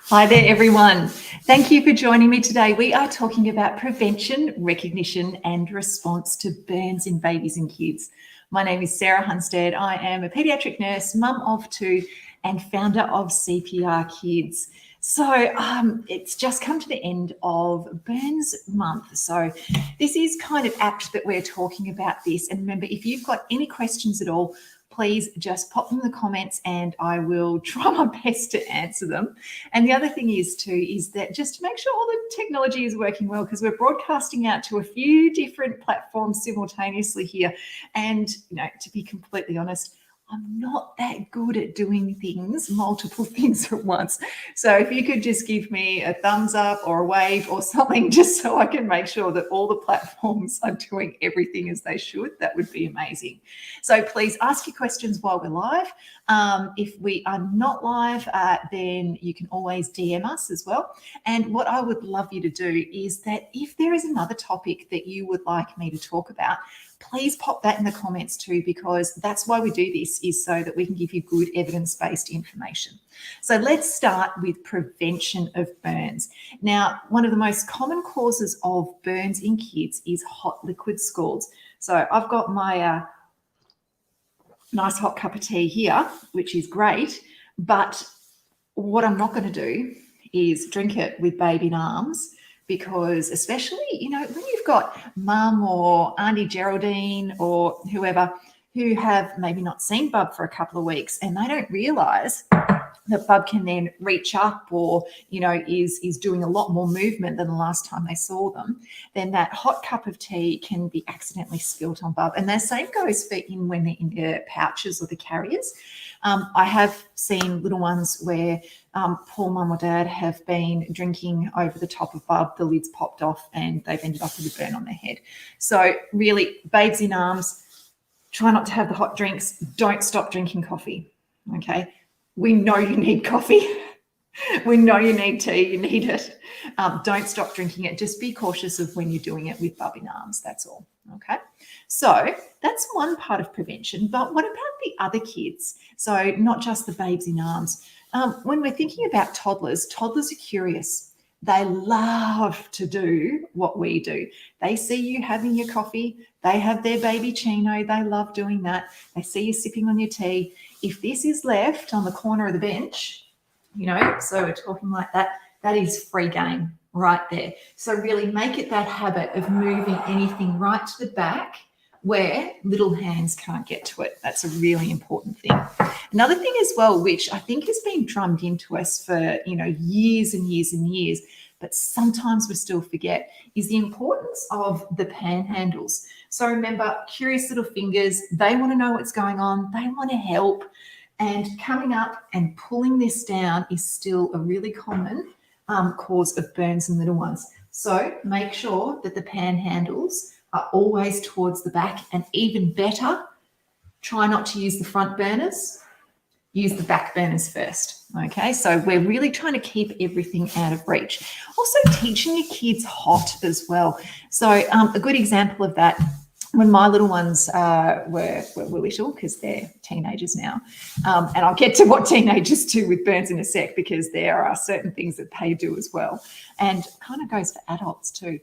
Hi there, everyone. Thank you for joining me today. We are talking about prevention, recognition, and response to burns in babies and kids. My name is Sarah Hunstead. I am a paediatric nurse, mum of two, and founder of CPR Kids. So it's just come to the end of Burns Month. So this is kind of apt that we're talking about this. And remember, if you've got any questions at all, please just pop them in the comments and I will try my best to answer them. And the other thing is that just to make sure all the technology is working well, because we're broadcasting out to a few different platforms simultaneously here. And, to be completely honest, I'm not that good at doing multiple things at once. So if you could just give me a thumbs up or a wave or something, just so I can make sure that all the platforms are doing everything as they should, that would be amazing. So please ask your questions while we're live. If we are not live, then you can always DM us as well. And what I would love you to do is that if there is another topic that you would like me to talk about, please pop that in the comments too, because that's why we do this, is so that we can give you good evidence-based information. So let's start with prevention of burns. Now, one of the most common causes of burns in kids is hot liquid scalds. So I've got my nice hot cup of tea here, which is great, but what I'm not going to do is drink it with baby in arms, because especially, when you've got mum or Auntie Geraldine or whoever who have maybe not seen Bub for a couple of weeks and they don't realise that Bub can then reach up or, is doing a lot more movement than the last time they saw them, then that hot cup of tea can be accidentally spilt on Bub. And the same goes for when they're in their pouches or the carriers. I have seen little ones where poor mum or dad have been drinking over the top of Bub, the lid's popped off and they've ended up with a burn on their head. So really, babes in arms, try not to have the hot drinks. Don't stop drinking coffee, okay? We know you need coffee. We know you need tea. You need it. Don't stop drinking it. Just be cautious of when you're doing it with Bub in arms. That's all. Okay. So that's one part of prevention. But what about the other kids? So not just the babes in arms. When we're thinking about toddlers are curious. They love to do what we do. They see you having your coffee. They have their baby chino. They love doing that. They see you sipping on your tea. If this is left on the corner of the bench, so we're talking like that, that is free game right there. So really make it that habit of moving anything right to the back where little hands can't get to it. That's a really important thing. Another thing as well, which I think has been drummed into us for, years and years and years, but sometimes we still forget, is the importance of the panhandles. So remember, curious little fingers, they want to know what's going on. They want to help. And coming up and pulling this down is still a really common cause of burns in little ones. So make sure that the panhandles are always towards the back, and even better, try not to use the front burners, use the back burners first. Okay, so we're really trying to keep everything out of reach. Also teaching your kids hot as well. So a good example of that, when my little ones were little, because they're teenagers now, and I'll get to what teenagers do with burns in a sec, because there are certain things that they do as well, and kind of goes for adults too.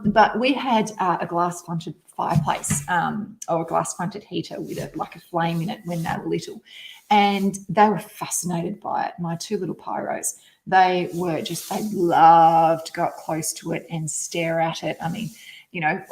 But we had a glass-fronted fireplace or a glass-fronted heater with a flame in it when they were little, and they were fascinated by it. My two little pyros, they loved to go up close to it and stare at it. I mean,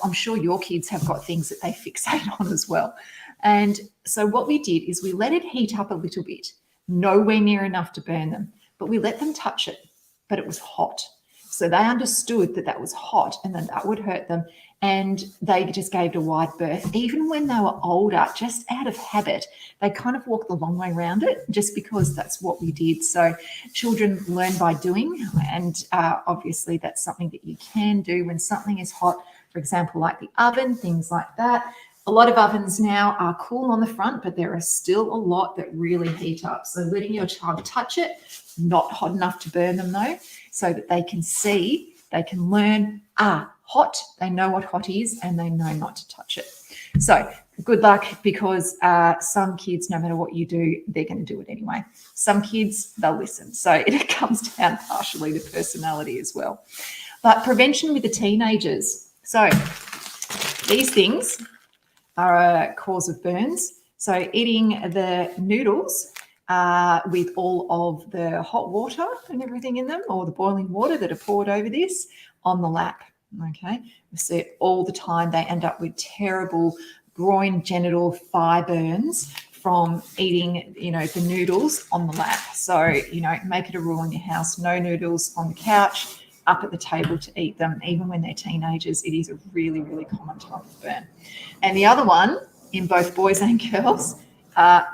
I'm sure your kids have got things that they fixate on as well. And so what we did is we let it heat up a little bit, nowhere near enough to burn them, but we let them touch it, but it was hot. So they understood that that was hot and that that would hurt them, and they just gave it a wide berth. Even when they were older, just out of habit, they kind of walked the long way around it, just because that's what we did. So children learn by doing, and obviously that's something that you can do when something is hot, for example, like the oven, things like that. A lot of ovens now are cool on the front, but there are still a lot that really heat up. So letting your child touch it, not hot enough to burn them though, so that they can see, they can learn, hot, they know what hot is, and they know not to touch it. So good luck, because some kids, no matter what you do, they're going to do it anyway. Some kids, they'll listen. So it comes down partially to personality as well. But prevention with the teenagers. So these things are a cause of burns. So eating the noodles with all of the hot water and everything in them, or the boiling water that are poured over this, on the lap. Okay, we see it all the time. They end up with terrible groin genital thigh burns from eating, the noodles on the lap. So, make it a rule in your house: no noodles on the couch, up at the table to eat them. Even when they're teenagers, it is a really, really common type of burn. And the other one, in both boys and girls, are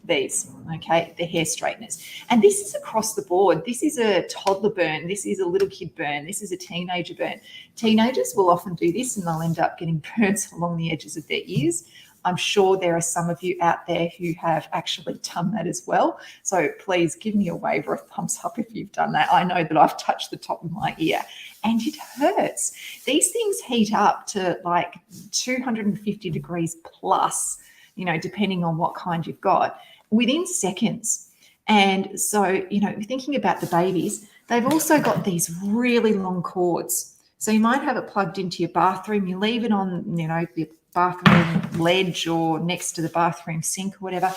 these, okay, the hair straighteners. And this is across the board. This is a toddler burn. This is a little kid burn. This is a teenager burn. Teenagers will often do this, and they'll end up getting burns along the edges of their ears. I'm sure there are some of you out there who have actually done that as well. So please give me a wave or a thumbs up if you've done that. I know that I've touched the top of my ear and it hurts. These things heat up to like 250 degrees plus, depending on what kind you've got, within seconds. And so, thinking about the babies, they've also got these really long cords. So you might have it plugged into your bathroom. You leave it on, the bathroom ledge or next to the bathroom sink or whatever.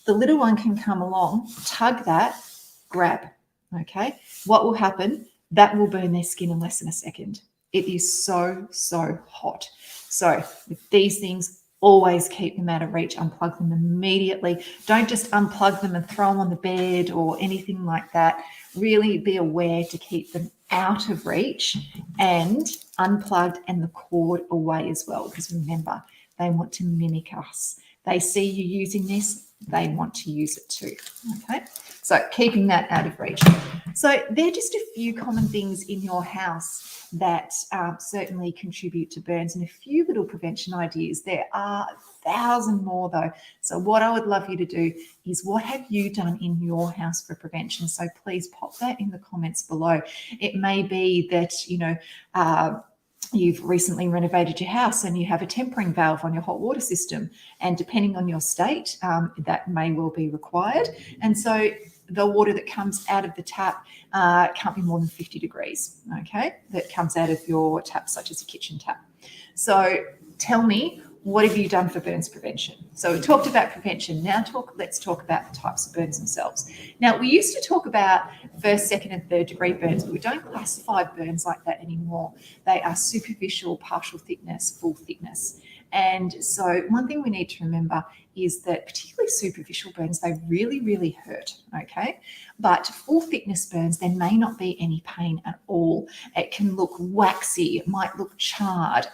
The little one can come along, tug that, grab. Okay. What will happen? That will burn their skin in less than a second. It is so, so hot. So with these things, always keep them out of reach. Unplug them immediately. Don't just unplug them and throw them on the bed or anything like that. Really be aware to keep them out of reach and unplugged, and the cord away as well, because remember, they want to mimic us. They see you using this, they want to use it too. Okay, so keeping that out of reach. So they're just a few common things in your house that certainly contribute to burns, and a few little prevention ideas. There are 1,000 more though. So what I would love you to do is, what have you done in your house for prevention? So please pop that in the comments below. It may be that, you've recently renovated your house and you have a tempering valve on your hot water system, and depending on your state, that may well be required. And so the water that comes out of the tap can't be more than 50 degrees, okay, that comes out of your tap, such as a kitchen tap. So tell me, what have you done for burns prevention? So we talked about prevention. Now let's talk about the types of burns themselves. Now, we used to talk about first, second, and third degree burns, but we don't classify burns like that anymore. They are superficial, partial thickness, full thickness. And so one thing we need to remember is that particularly superficial burns, they really, really hurt, okay? But full thickness burns, there may not be any pain at all. It can look waxy, it might look charred.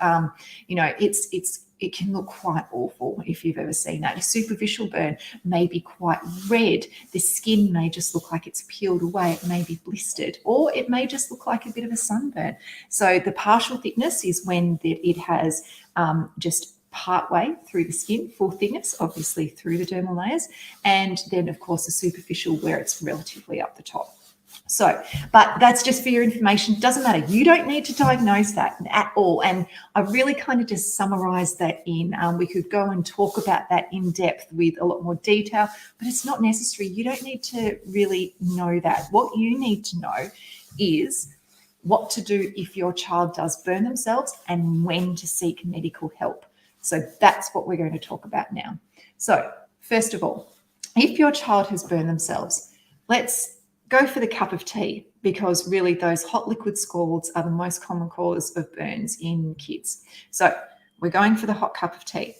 It can look quite awful if you've ever seen that. A superficial burn may be quite red. The skin may just look like it's peeled away. It may be blistered, or it may just look like a bit of a sunburn. So the partial thickness is when it has just part way through the skin, full thickness, obviously through the dermal layers, and then of course the superficial where it's relatively up the top. So, but that's just for your information. Doesn't matter. You don't need to diagnose that at all. And I really kind of just summarized that in. We could go and talk about that in depth with a lot more detail, but it's not necessary. You don't need to really know that. What you need to know is what to do if your child does burn themselves and when to seek medical help. So that's what we're going to talk about now. So first of all, if your child has burned themselves, let's go for the cup of tea, because really those hot liquid scalds are the most common cause of burns in kids. So we're going for the hot cup of tea.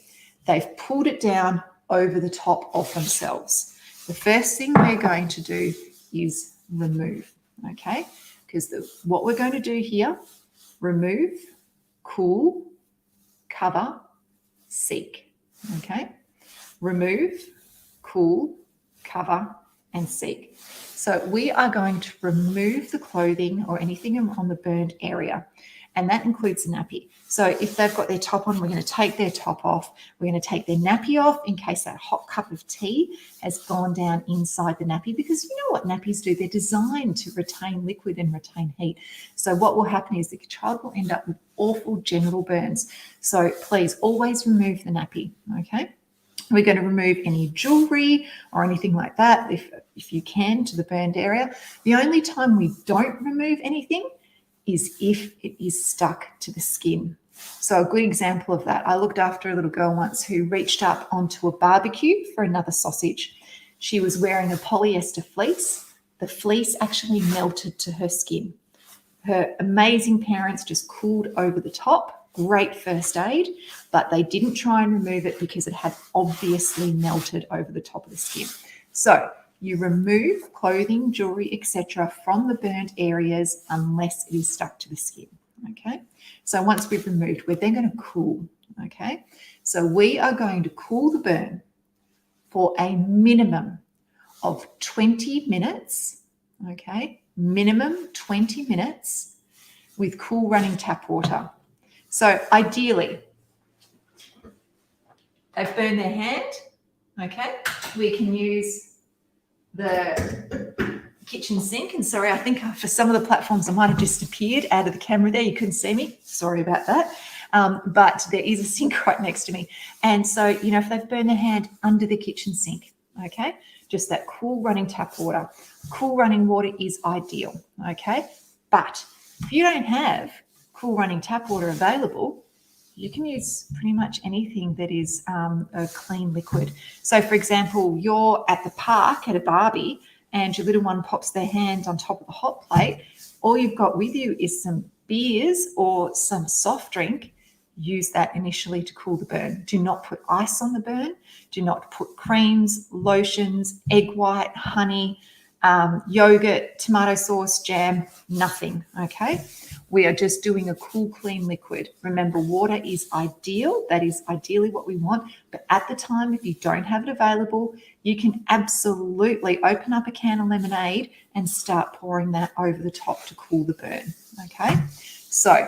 They've pulled it down over the top of themselves. The first thing we're going to do is remove, okay? Because what we're going to do here, remove, cool, cover, seek, okay? Remove, cool, cover, and seek. So we are going to remove the clothing or anything on the burned area. and that includes the nappy. So if they've got their top on, we're going to take their top off. We're going to take their nappy off in case that hot cup of tea has gone down inside the nappy, because you know what nappies do? They're designed to retain liquid and retain heat. So what will happen is the child will end up with awful genital burns. So please always remove the nappy, okay? We're going to remove any jewelry or anything like that if you can to the burned area. The only time we don't remove anything is if it is stuck to the skin. So a good example of that, I looked after a little girl once who reached up onto a barbecue for another sausage. She was wearing a polyester fleece. The fleece actually melted to her skin. Her amazing parents just cooled over the top. Great first aid, but they didn't try and remove it because it had obviously melted over the top of the skin. So you remove clothing, jewelry, etc. from the burned areas unless it is stuck to the skin, okay? So once we've removed, we're then going to cool, okay? So we are going to cool the burn for a minimum of 20 minutes, okay? Minimum 20 minutes with cool running tap water. So ideally, they've burned their hand, okay? We can use the kitchen sink. And sorry, I think for some of the platforms, I might have just appeared out of the camera there. You couldn't see me. Sorry about that. But there is a sink right next to me. And so, you know, if they've burned their hand under the kitchen sink, okay, just that cool running tap water. Cool running water is ideal, okay? But if you don't have cool running tap water available, you can use pretty much anything that is a clean liquid. So for example, you're at the park at a barbie and your little one pops their hand on top of the hot plate. All you've got with you is some beers or some soft drink. Use that initially to cool the burn. Do not put ice on the burn. Do not put creams, lotions, egg white, honey, yogurt, tomato sauce, jam, nothing, okay? We are just doing a cool, clean liquid. Remember, water is ideal. That is ideally what we want. But at the time, if you don't have it available, you can absolutely open up a can of lemonade and start pouring that over the top to cool the burn, okay? So,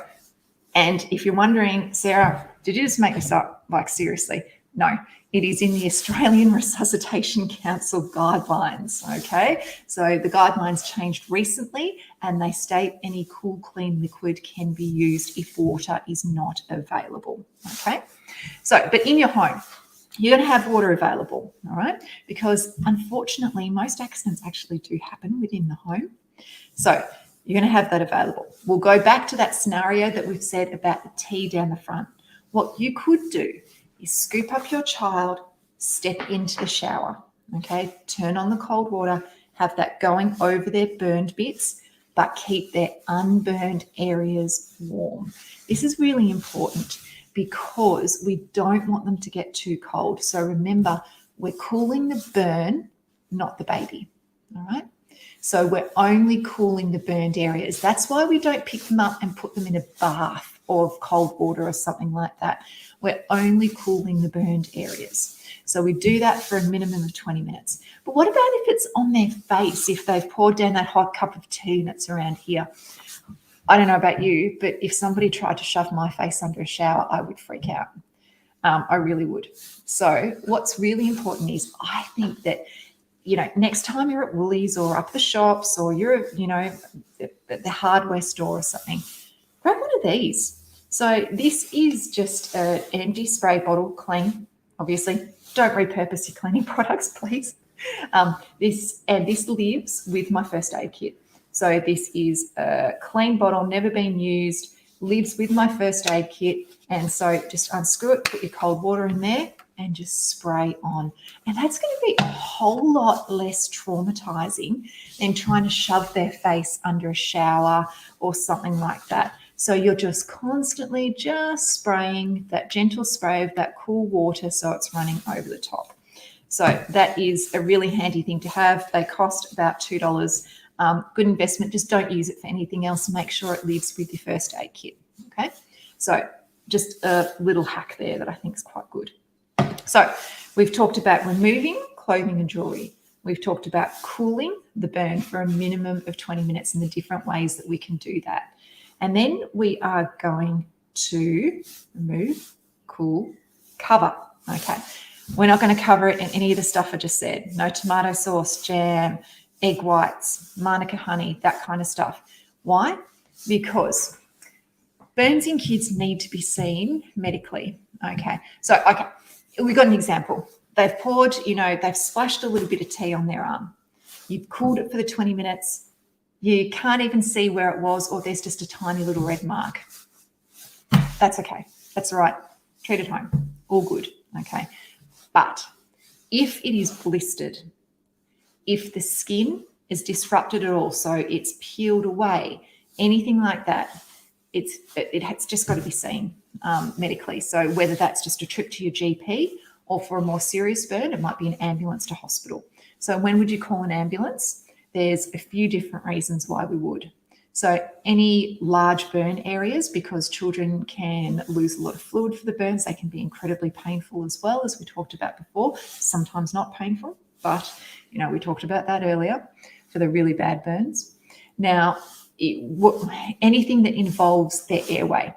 and if you're wondering, Sarah, did you just make this up? Like, seriously? No, it is in the Australian Resuscitation Council guidelines, okay? So the guidelines changed recently and they state any cool, clean liquid can be used if water is not available, okay? So, but in your home, you're going to have water available, all right? Because unfortunately, most accidents actually do happen within the home. So you're going to have that available. We'll go back to that scenario that we've said about the tea down the front. What you could do is scoop up your child, step into the shower, okay? Turn on the cold water, have that going over their burned bits, but keep their unburned areas warm. This is really important because we don't want them to get too cold. So remember, we're cooling the burn, not the baby, all right? So we're only cooling the burned areas. That's why we don't pick them up and put them in a bath of cold water or something like that. We're only cooling the burned areas. So we do that for a minimum of 20 minutes. But what about if it's on their face, if they've poured down that hot cup of tea that's around here? I don't know about you, but if somebody tried to shove my face under a shower, I would freak out. I really would. So what's really important is I think that, you know, next time you're at Woolies or up the shops or you're, you know, at the hardware store or something, grab one of these. So this is just an empty spray bottle, clean, obviously. Don't repurpose your cleaning products, please. This lives with my first aid kit. So this is a clean bottle, never been used, lives with my first aid kit. And so just unscrew it, put your cold water in there and just spray on. And that's going to be a whole lot less traumatizing than trying to shove their face under a shower or something like that. So you're just constantly just spraying that gentle spray of that cool water so it's running over the top. So that is a really handy thing to have. They cost about $2. Good investment. Just don't use it for anything else. Make sure it lives with your first aid kit, okay? So just a little hack there that I think is quite good. So we've talked about removing clothing and jewelry. We've talked about cooling the burn for a minimum of 20 minutes and the different ways that we can do that. And then we are going to remove, cool, cover. Okay. We're not going to cover it in any of the stuff I just said. No tomato sauce, jam, egg whites, manuka honey, that kind of stuff. Why? Because burns in kids need to be seen medically. Okay. So, okay, we've got an example. They've poured, they've splashed a little bit of tea on their arm. You've cooled it for the 20 minutes. You can't even see where it was, or there's just a tiny little red mark. That's okay. That's all right. Treat at home. All good. Okay. But if it is blistered, if the skin is disrupted at all, so it's peeled away, anything like that, it's just got to be seen medically. So whether that's just a trip to your GP or for a more serious burn, it might be an ambulance to hospital. So when would you call an ambulance? There's a few different reasons why we would. So any large burn areas, because children can lose a lot of fluid for the burns, they can be incredibly painful as well, as we talked about before, sometimes not painful, but we talked about that earlier for the really bad burns. Now, anything that involves their airway,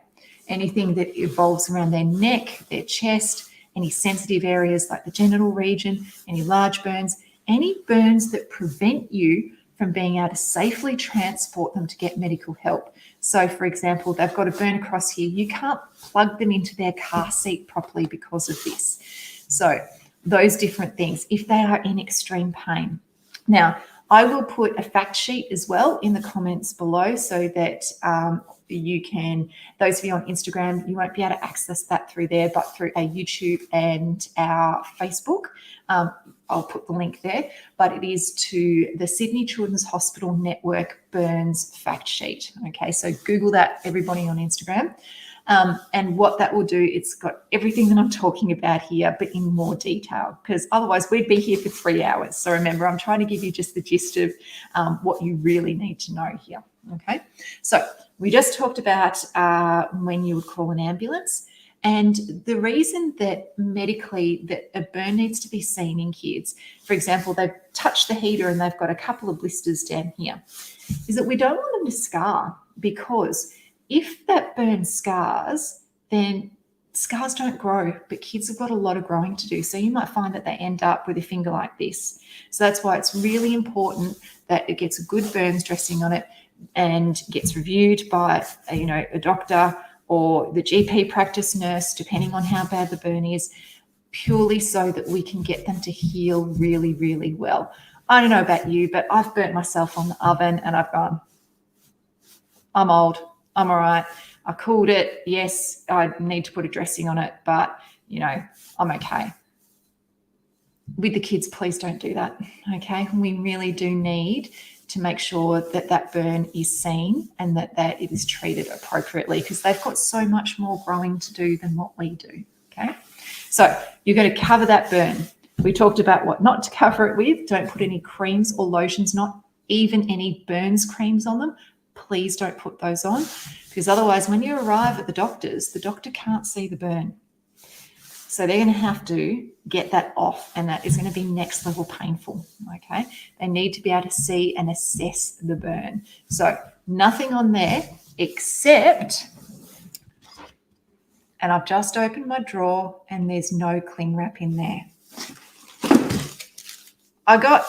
anything that involves around their neck, their chest, any sensitive areas like the genital region, any large burns, any burns that prevent you from being able to safely transport them to get medical help. So, for example, they've got a burn across here. You can't plug them into their car seat properly because of this. So those different things, if they are in extreme pain. Now, I will put a fact sheet as well in the comments below so that you can, those of you on Instagram, you won't be able to access that through there, but through our YouTube and our Facebook. I'll put the link there, but it is to the Sydney Children's Hospital Network Burns fact sheet. Okay, so Google that, everybody on Instagram. And what that will do, it's got everything that I'm talking about here, but in more detail, because otherwise we'd be here for 3 hours. So remember, I'm trying to give you just the gist of what you really need to know here. Okay, so we just talked about when you would call an ambulance. And the reason that medically that a burn needs to be seen in kids, for example, they've touched the heater and they've got a couple of blisters down here, is that we don't want them to scar, because if that burn scars, then scars don't grow, but kids have got a lot of growing to do. So you might find that they end up with a finger like this. So that's why it's really important that it gets a good burns dressing on it and gets reviewed by a doctor or the GP practice nurse, depending on how bad the burn is, purely so that we can get them to heal really, really well. I don't know about you, but I've burnt myself on the oven and I've gone, I'm old, I'm all right. I cooled it. Yes, I need to put a dressing on it, but, I'm okay. With the kids, please don't do that, okay? We really do need to make sure that that burn is seen and that it is treated appropriately, because they've got so much more growing to do than what we do, okay? So you're going to cover that burn. We talked about what not to cover it with. Don't put any creams or lotions, not even any burns creams on them. Please don't put those on, because otherwise when you arrive at the doctor can't see the burn. So they're going to have to get that off, and that is going to be next level painful, okay? They need to be able to see and assess the burn. So nothing on there except, and I've just opened my drawer and there's no cling wrap in there. I got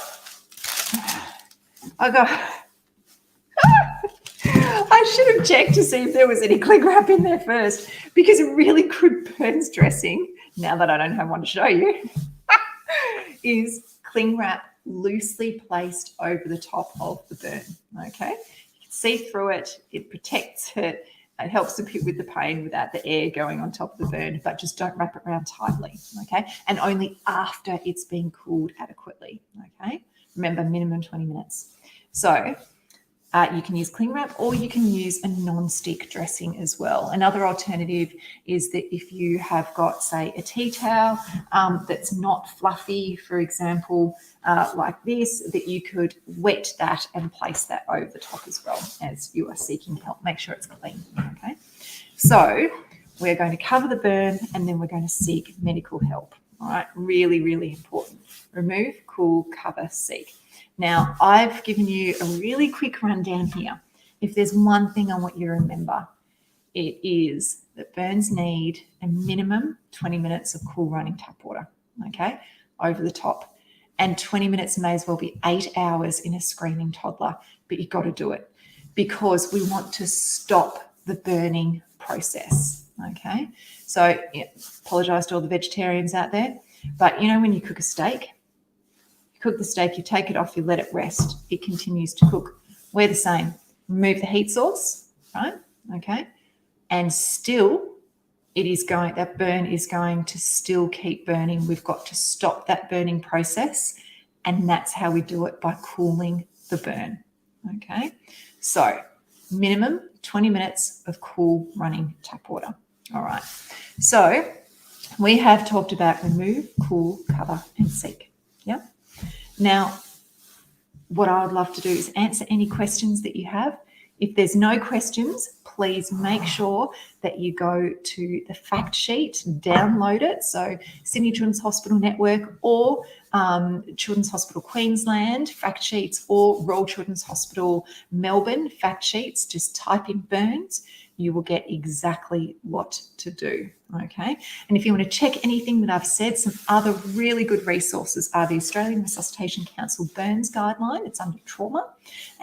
I should have checked to see if there was any cling wrap in there first, because a really good burns dressing, now that I don't have one to show you, is cling wrap loosely placed over the top of the burn, okay? You can see through it, it protects it, it helps a bit with the pain without the air going on top of the burn, but just don't wrap it around tightly, okay? And only after it's been cooled adequately, okay? Remember, minimum 20 minutes. So you can use cling wrap, or you can use a non-stick dressing as well. Another alternative is that if you have got, say, a tea towel that's not fluffy, for example, like this, that you could wet that and place that over the top as well as you are seeking help. Make sure it's clean, okay? So we're going to cover the burn and then we're going to seek medical help, all right? Really, really important. Remove, cool, cover, seek. Now, I've given you a really quick rundown here. if there's one thing I want you to remember, it is that burns need a minimum 20 minutes of cool running tap water, okay, over the top. And 20 minutes may as well be 8 hours in a screaming toddler, but you've got to do it because we want to stop the burning process, okay? So apologise to all the vegetarians out there, but you know when you cook a steak, you cook the steak, you take it off, you let it rest, it continues to cook. We're the same. Remove the heat source, right? Okay. And still that burn is going to still keep burning. We've got to stop that burning process. And that's how we do it, by cooling the burn. Okay. So minimum 20 minutes of cool running tap water. All right. So we have talked about remove, cool, cover, and seek. Yeah. Now, what I would love to do is answer any questions that you have. If there's no questions, please make sure that you go to the fact sheet, download it. So Sydney Children's Hospital Network or Children's Hospital Queensland fact sheets, or Royal Children's Hospital Melbourne fact sheets. Just type in burns. You will get exactly what to do, okay? And if you want to check anything that I've said, some other really good resources are the Australian Resuscitation Council Burns Guideline. It's under trauma.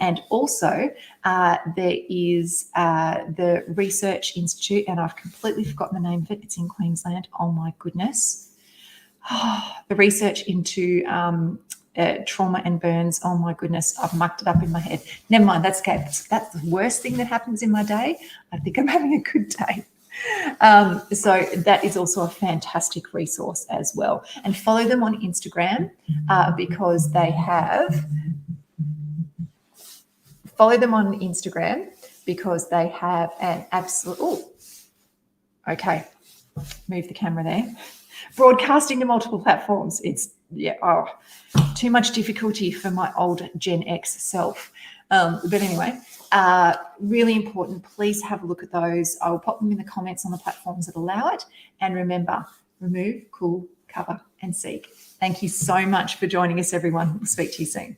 And also there is the Research Institute, and I've completely forgotten the name of it. It's in Queensland. Oh, my goodness. The research into trauma and burns. Oh my goodness, I've mucked it up in my head. Never mind, that's okay. That's the worst thing that happens in my day. I think I'm having a good day. So that is also a fantastic resource as well. And follow them on Instagram because they have an absolute, okay, move the camera there. Broadcasting to multiple platforms. It's, too much difficulty for my old Gen X self. But anyway, really important. Please have a look at those. I will pop them in the comments on the platforms that allow it. And remember, remove, cool, cover, and seek. Thank you so much for joining us, everyone. We'll speak to you soon.